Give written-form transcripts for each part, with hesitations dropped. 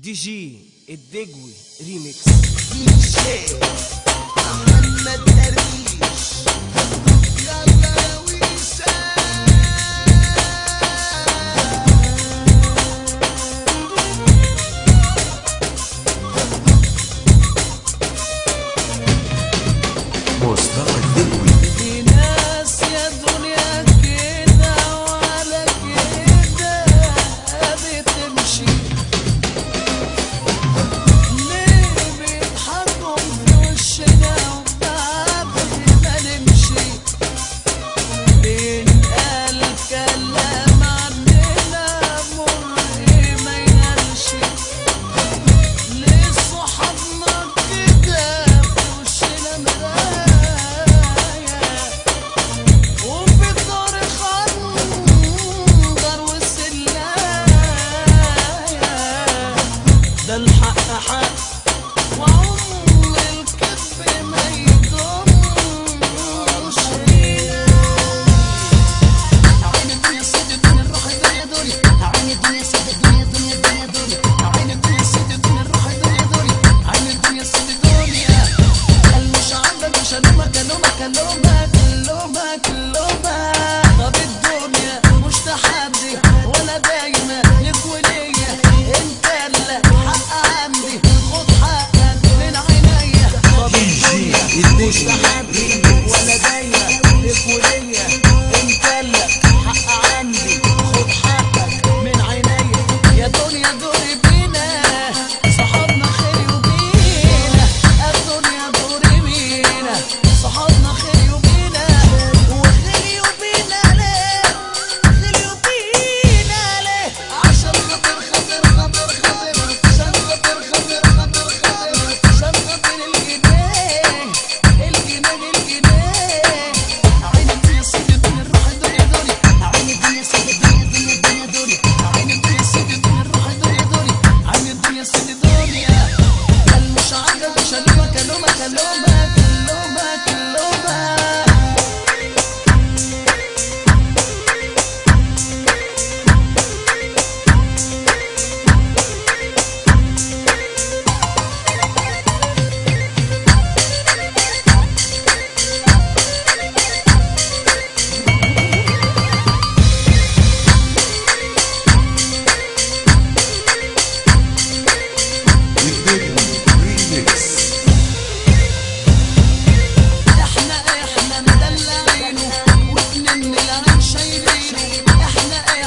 دي جي الدجوي ريميكس. محمد درويش يلا ويسا مصطفى الدجوي. في ناس يا دنيا كده وعلى كده بتمشي، ليه بيضحكوا في وشنا وبعد ما نمشي؟ بنقال كلام عننا مر ما ينالش، ليه صحابنا كده في وشنا مراية وفي الدار خنجر والسلاية؟ ده الحق حق وعمر الكذب ما يضمش. عين الدنيا سيد الدنيا الروح الدنيا دوري، عين الدنيا سيد الدنيا الدنيا الدنيا دوري، عين الدنيا سيد الدنيا الروح الدنيا دوري، عين الدنيا سيد الدنيا. قال مش عندك مش هلومك هلومك هلومك هلومك هلومك. طب الدنيا مش تحدي ولا دايما لك وليا، انت اللي حق عندي خد حقك من عينيا. طب الدنيا مش تحدي ولا دايما لك وليا، انت اللي حق عندي خد حقك من عينيا. يا دنيا دوري بينا صحابنا خير وبينا، الدنيا دوري بينا صحابنا خير وبينا، وخير وبينا ليه؟ خير وبينا ليه؟ عشان خاطر خاطر خاطر خاطر عشان خاطر خاطر خاطر خاطر عشان خاطر الجنيه الجنيه الجنيه. عين الدنيا سيد الدنيا الروح الدنيا دوري، عين الدنيا سيد الدنيا الدنيا الدنيا دوري، عين الدنيا سيد الدنيا الروح الدنيا دوري، عين الدنيا سيد الدنيا. قال مش عندك مش هلومك هلومك هلومك هلومك هلومك. الدجوي ريميكس. احنا مدلعينه واتنين العين شايلينه،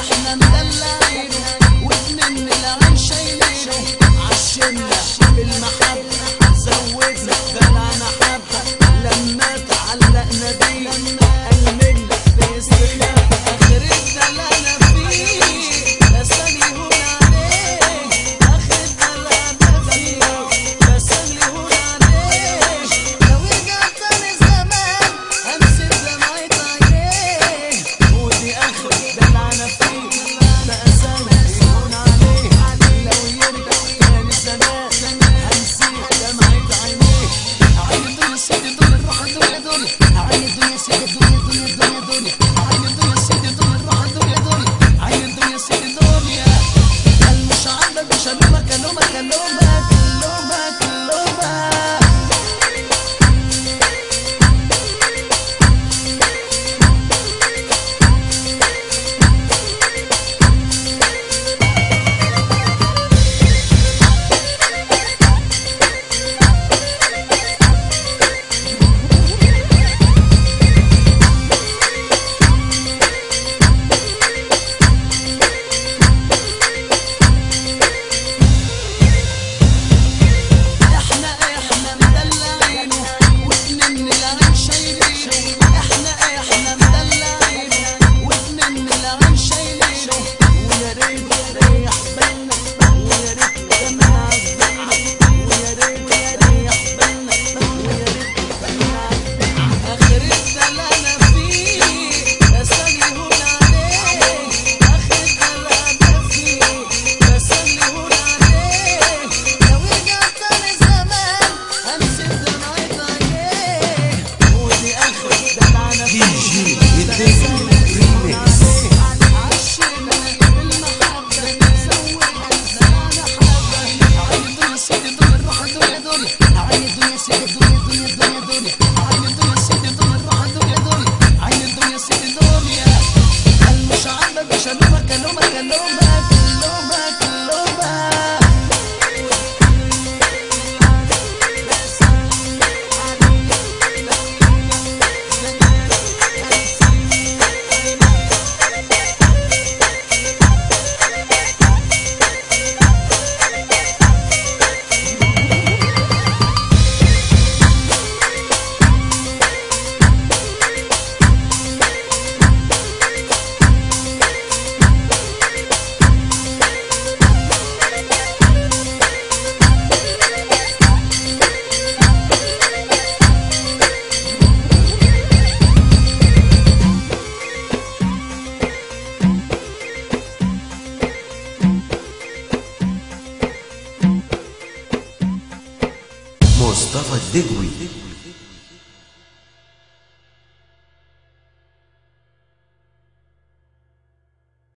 احنا مدلعينه واتنين العين شايلينه. عشمنا بالمحبة زودنا دلعنا حبة، لما تعلقنا بيه قلنا في استخبى اخرتنا لنا فيه. بسالي هون عليه اخرتنا لنا فيه، بسالي هون عليه. لو رجع تاني زمان همسك دمعة عينيه، ودي اخر دلعنا فيه بسالي هون عليه. لو يرجع تاني زمان همسك دمعة عينيه. عين الدنيا سيد الدنيا الروح الدنيا دوري، عين الدنيا سيد الدنيا الدنيا الدنيا دوري، عين الدنيا سيد الدنيا الروح الدنيا دوري، عين الدنيا سيد الدنيا. قال مش عندك مش هلومك هلومك هلومك هلومك هلومك. مصطفى الدجوي.